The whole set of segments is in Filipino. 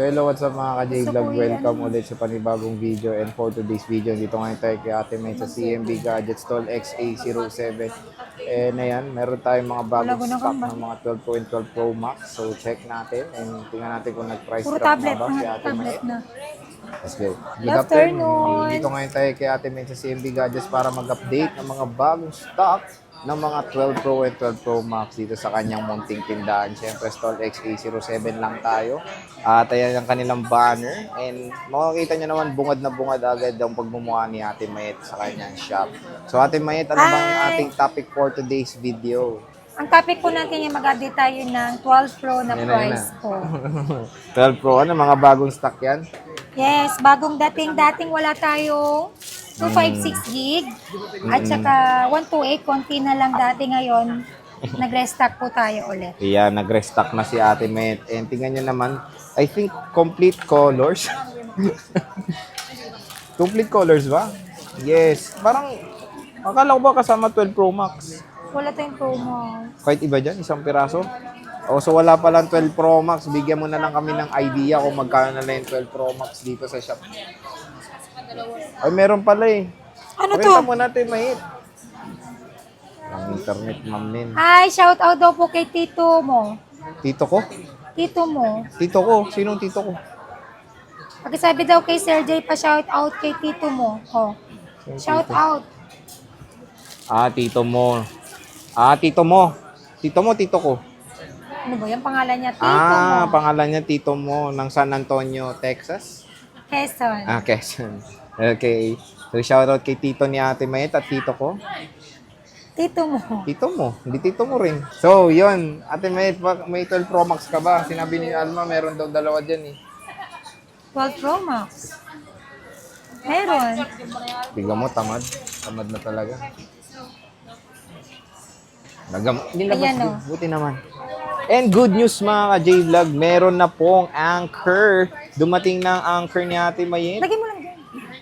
So hello, what's up mga ka-J-Vlog? Gusto ko Welcome ulit sa panibagong video, and for today's video, dito ngayon tayo kay Ate May sa CMB Gadgets Tol XA07. And ayan, meron tayong mga bagong stock ng mga 12 Pro and 12 Pro Max. So check natin and tingnan natin kung nag-price Puro drop tablet, na ba si mga Ate May. tablet na. Let's go. Good afternoon. Dito ngayon tayo kay Ate May sa CMB Gadgets para mag-update ng mga bagong stock ng mga 12 Pro and 12 Pro Max dito sa kanyang munting tindahan. Siyempre, Stall XA07 lang tayo. At ayan ang kanilang banner. And makikita nyo naman, bungad na bungad agad ang pagmumukha ni Ate Mayet sa kanyang shop. So, Ate Mayet, ano bang ating topic for today's video? Ang topic po natin yung mag-update tayo ng 12 Pro na Yan price na. po. 12 Pro, ano? Mga bagong stock yan? Yes, bagong dating wala tayong 256 gig at saka 128, konti na lang dati ngayon. Nag-restock po tayo ulit. Yan, nag-restock na si Ate Mayet. And tingnan nyo naman, I think complete colors. Complete colors ba? Yes. Parang, akala ko ba kasama 12 Pro Max? Wala tayong promo. Kahit iba dyan, isang piraso. O, so wala palang 12 Pro Max. Bigyan mo na lang kami ng idea kung magkano na lang yung 12 Pro Max dito sa shop. Ay, meron pala eh. Ano Pakita to? mo natin, Mahit. Ang internet, ma'am Nin. Hi, shout out daw po kay tito mo. Tito ko? Tito mo. Tito ko? Sinong tito ko? Pagkasabi daw kay Sir J, pa shout out kay tito mo. Oh. Shout out. Ah, tito mo. Ah, tito mo. Tito mo, tito ko. Ano ba yan? Pangalan niya, tito mo. Pangalan niya tito mo ng San Antonio, Texas. Quezon. Ah, Quezon. Okay. So, shoutout kay tito ni Ate Mayet at tito ko. Tito mo. Tito mo. Hindi tito mo rin. So, yun. Ate Mayet, may 12 Pro Max ka ba? Sinabi ni Alma, meron daw dalawa dyan eh. 12 Pro Max. Meron. Bigyan mo, tamad. Tamad na talaga. Nilabas Ayan, din. oh. Buti naman. And good news mga ka-J-Vlog, meron na pong Anchor. Dumating na ang Anchor ni Ate Mayet. Lagyan mo lang dyan.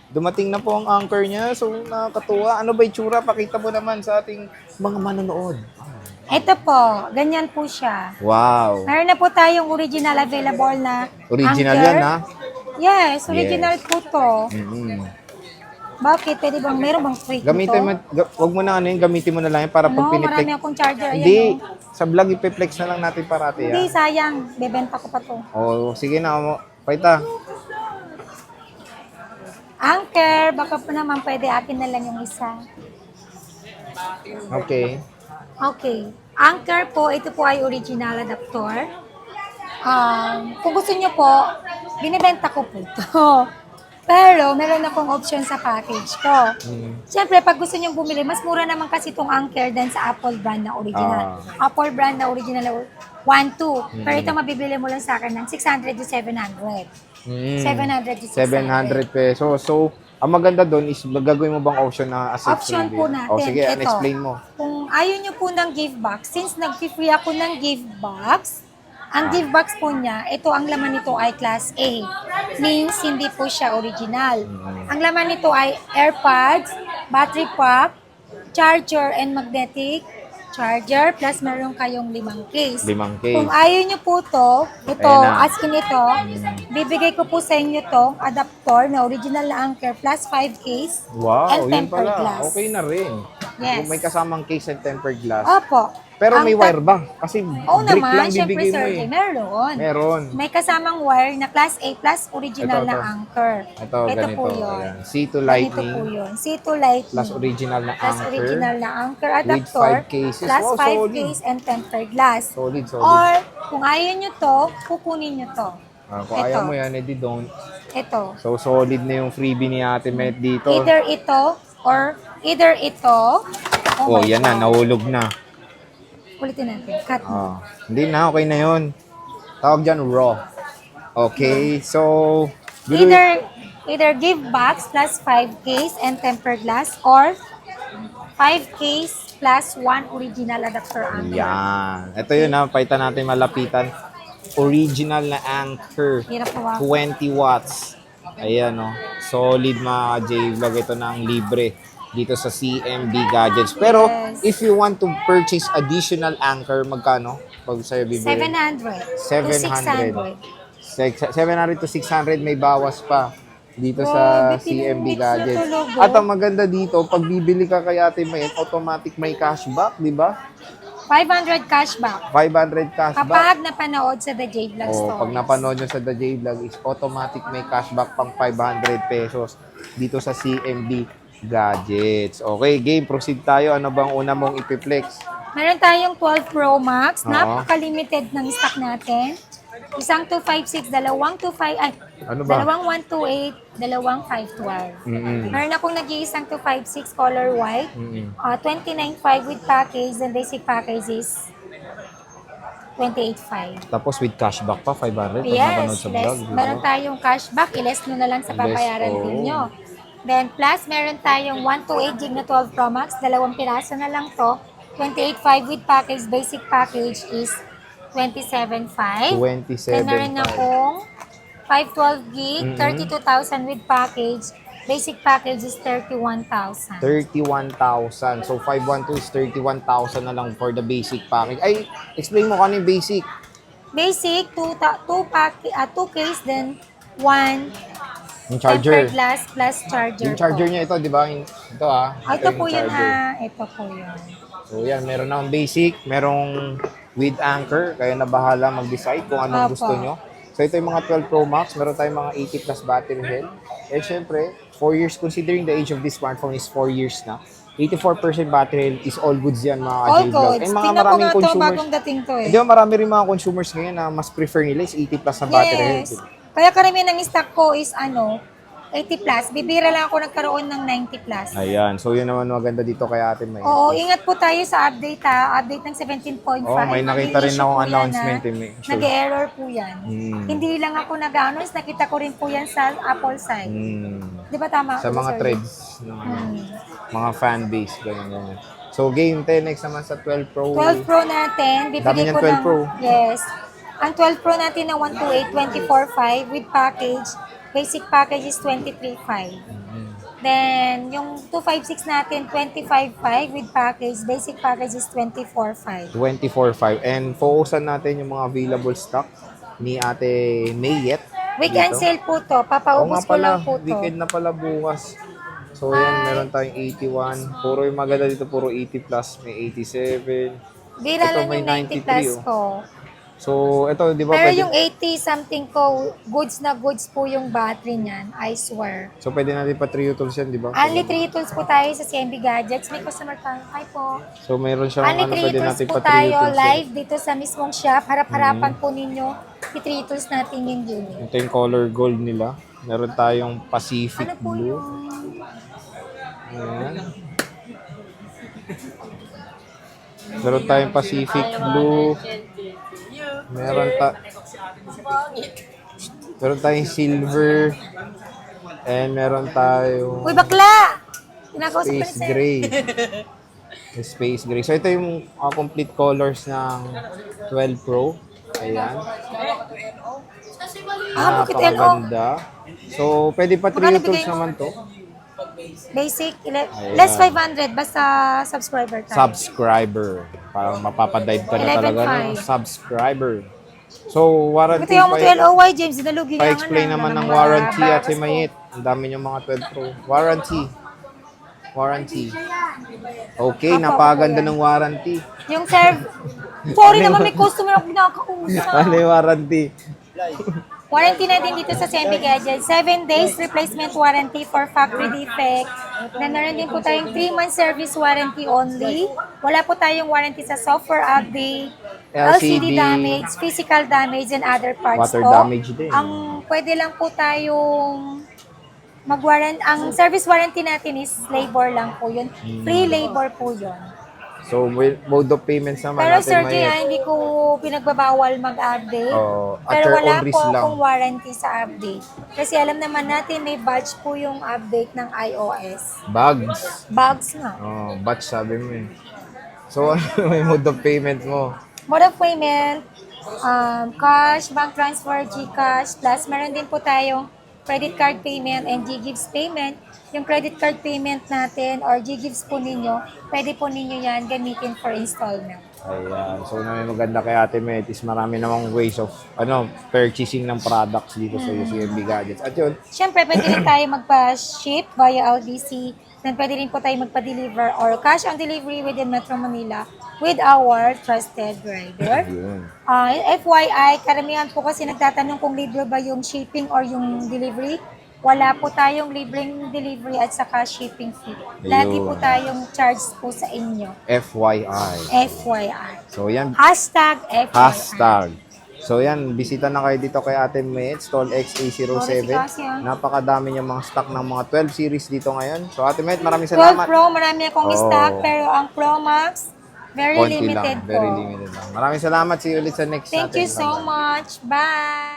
Dumating na po ang Anchor niya. So, nakakatuwa. Ano ba itsura? Pakita mo naman sa ating mga manonood. Ito po, ganyan po siya. Wow. Meron na po tayong original available na Original anchor. yan, ha? Yes, original Yes. po to. Mm-hmm. Bakit? Pwede bang, meron bang free Gamitin mo, ito? wag mo na ano yun, gamitin mo na lang yan para pag No, marami piniplex. akong charger. Ayan, Hindi, oh. sa vlog ipiplex na lang natin parati, Hindi, ha? sayang. Bebenta ko pa to. Oh, sige na, paita. Anchor, baka po naman pwede akin na lang yung isa. Okay. Okay. Anchor po, ito po ay original adapter. Kung gusto nyo po, binibenta ko po ito. Pero, meron akong option sa package ko. Siyempre, pag gusto nyo bumili, mas mura naman kasi itong Anchor than sa Apple brand na original. Apple brand na original, 1.2. Pero ito, mabibili mo lang sa akin ng 600 to 700. 700 to 600. 700 pesos. So, ang maganda doon is gagawin mo bang option na as Option po natin. O sige, Ito. explain mo. Kung ayaw nyo po ng gift box, since nag-free ako ng gift box, ang gift box po niya, ito ang laman nito ay class A. Means hindi po siya original. Ang laman nito ay AirPods, battery pack, charger and magnetic charger, plus meron kayong 5 case. 5 Kung case. ayaw nyo po to, ito, Ayan na. askin ito, bibigay ko po sa inyo tong adapter na original na Anchor plus 5 case Wow, and yun tempered pala. glass. Okay na rin. Yes. May kasamang case and tempered glass. Opo. Pero Ang may wire ba? Kasi Oo brick naman, lang syempre bibigay mo sir, eh. meron. Meron. May kasamang wire na class A plus original Ito. na Anchor. Ito, ganito. po yun. Ayan. C2 Ganito Lightning po yun. C2 Lightning. plus original na Plus Anchor. original na Anchor With adapter. 5 cases. Plus Wow, 5 solid. case and tempered glass. Solid, solid. Or, kung ayaw nyo to, kukunin nyo to. Kung ito. ayaw mo yan, edi don't. Ito. So, solid na yung freebie ni Ate Met dito. Either ito, or either ito. Oh, my yan na, God. nahulog na. Ulitin natin. Cut. Hindi na, okay na yun. Tawag dyan, raw. Okay, so... Either give box plus 5 case and tempered glass or 5 case plus 1 original adapter Anchor. Yan. Ito yun ha, paitan natin malapitan. Original na Anchor. Hirap pa 20 watts. Ayan o. Solid mga J-Vlog. Ito na ang libre dito sa CMB Gadgets. Pero, Yes. if you want to purchase additional Anchor, magkano? Pag sa'yo bibili? 700 to 600. 700 to 600 may bawas pa dito Grabe, sa CMB pinamix na Gadgets. talaga. At ang maganda dito, pag bibili ka kay Ate Mayet, automatic may cashback, di ba? 500 cashback. 500 cashback. Kapag napanood sa The J Vlog Oh, Stories. pag napanood nyo sa The J Vlog, is automatic may cashback pang 500 pesos dito sa CMB Gadgets. Okay, game. Proceed tayo. Ano bang una mong ipiplex? Meron tayong 12 Pro Max. Oo. Napaka-limited ng stock natin. Isang 256, dalawang 25, ay, Ano ba? dalawang 128, dalawang 512. Mm-mm. Meron akong nag-iisang 256 color white. Mm-mm. 29.5 with package and basic package is 28.5. Tapos with cashback pa, 500 pag napanood Yes, sa less. vlog. di ba? Meron tayong cashback. I-less nyo na lang sa Less, babayaran oo. din nyo. Then plus, meron tayong 128 gig na 12 Pro Max. Dalawang piraso na lang to. 28.5 with package. Basic package is 27.5. Then meron 27.5. akong 512 gig, Mhm. 32,000 with package. Basic package is 31,000. 31,000. So, 512 is 31,000 na lang for the basic package. Ay, explain mo kano yung basic. Basic, 2 case, then 1 Yung charger. tempered glass plus charger. Yung charger po. niya ito, di ba? Ito ah. Ito yung po yun charger. ha. Ito po yun. So, yan. Meron akong basic. Merong with anchor. Kaya na bahala mag-decide kung anong Opo. gusto nyo. So, ito yung mga 12 Pro Max. Meron tayong mga 80 plus battery health. Eh, syempre, 4 years, considering the age of this smartphone is 4 years na. 84% battery health is all goods yan, mga All ka-J-Vlog. goods. Eh, mga Tingnan ko maraming nga to, consumers. bagong dating to eh. Di ba marami rin mga consumers ngayon na mas prefer nila is 80 plus na battery Yes. health. Kaya karamihan ng stock ko is 80 plus. Bibira lang ako nagkaroon ng 90 plus. Ayan. So, yun naman maganda dito kay Ate May. Oo, ingat po tayo sa update ha. Update ng 17.5. Oh, may nakita rin issue akong po yan, announcement. ha. Sure. Nag-error po yan. Hmm. Hindi lang ako nag-announce. Nakita ko rin po yan sa Apple side. Mm. Di ba tama? Sa mga Sorry. threads ng Hmm. mga fan base, ganyan. So, game 10 next naman sa 12 Pro. 12 Pro natin, Dami bibigay niyan, ko 12 ng... Pro. Yes. Ang 12 Pro natin na 128, 24.5 with package. Basic package is 23.5. Then, yung 256 natin, 25.5 with package. Basic package is 24.5. 24.5. And focusan natin yung mga available stock ni Ate Mayet. Weekend dito. sale po to. Oo Papaubos nga ko pala, lang po to. weekend na pala bukas. So, yan, meron tayong 81. Puro yung maganda dito, puro 80 plus. May 87. Bira Ito, lang may yung 90 93, plus oh. ko. So, ito, di ba Pero pwede... yung 80 something ko, goods na goods po yung battery niyan. I swear. So, pwede natin pa 3 tools yan, di ba? Only 3 tools po tayo sa CMB Gadgets. May customer tayo. Hi po. So, mayroon siyang Only 3 pwede tools natin po pa 3 tayo tools yan. live dito sa mismong shop. Harap-harapan po ninyo. I-3 tools natin yung unit. Ito yung color gold nila. Meron tayong Pacific Ano po Blue. yung... Ayan. Meron tayong Pacific Blue. Meron tayong silver. And meron tayong Uy, bakla! Tinakausap ko ni space sir. gray. Yung space gray. So, ito yung complete colors ng 12 Pro. Ayan. Bakit LO? Napakaganda. So, pwede pa 3 Magkano tools bigay mo? naman to. Basic, less 500, basta subscriber tayo. Subscriber. Parang mapapadive ka na talaga. No? 11.5. Subscriber. So, warranty Ito yung mga LOY, James. Nalugi nga Pa-explain naman ng warranty at si Mayit. Ang dami niyong mga 12 Pro. Warranty. Okay, Apo, napakaganda apo yan. ng warranty. Yung sorry naman, may customer ako kinakausap. Ano yung warranty? Warranty natin dito sa CMB Gadget. 7 days replacement warranty for factory defect. Then meron din po tayong 3 month service warranty only. Wala po tayong warranty sa software update, LCD damage, physical damage, and other parts Water po. damage din. Ang pwede lang po tayong ang service warranty natin is labor lang po yun. Free labor po yun. So, mode of payments naman Pero natin Sir Jay, Mayit. hindi ko pinagbabawal mag-update. Oo, at Pero your wala own po risk lang. akong warranty sa update. Kasi alam naman natin may batch po yung update ng iOS. Bags. Bugs nga. Oh, batch sabi mo eh. So, ano yung mode of payment mo? Mode of payment, cash, bank transfer, GCash, plus meron din po tayong credit card payment and GGives payment. Yung credit card payment natin or GGives po ninyo, pwede po ninyo yan gamitin for installment. Ayan. So, na may maganda kay Ate Met is marami namang ways of purchasing ng products dito sa UCMB Gadgets. At yun, Siyempre, pwede rin tayo magpa-ship via LBC. Then pwede rin po tayo magpa-deliver or cash on delivery within Metro Manila with our trusted rider. yun. FYI, karamihan po kasi nagtatanong kung libre ba yung shipping or yung delivery. Wala po tayong libreng delivery at saka shipping fee. Lagi po Ayun. tayong charge po sa inyo. FYI. FYI. So, yan. Hashtag FYI. Hashtag. So yan, bisita na kayo dito kay Ate Met, Stall XA07. Glorificación. Napakadami niyang mga stock ng mga 12 series dito ngayon. So Ate Met, maraming 12 salamat. Pro, marami akong Oo. stock, pero ang Pro Max, very Konti limited lang, po. very limited lang. Maraming salamat. See you ulit sa next Thank natin. you so Bye-bye. much. Bye!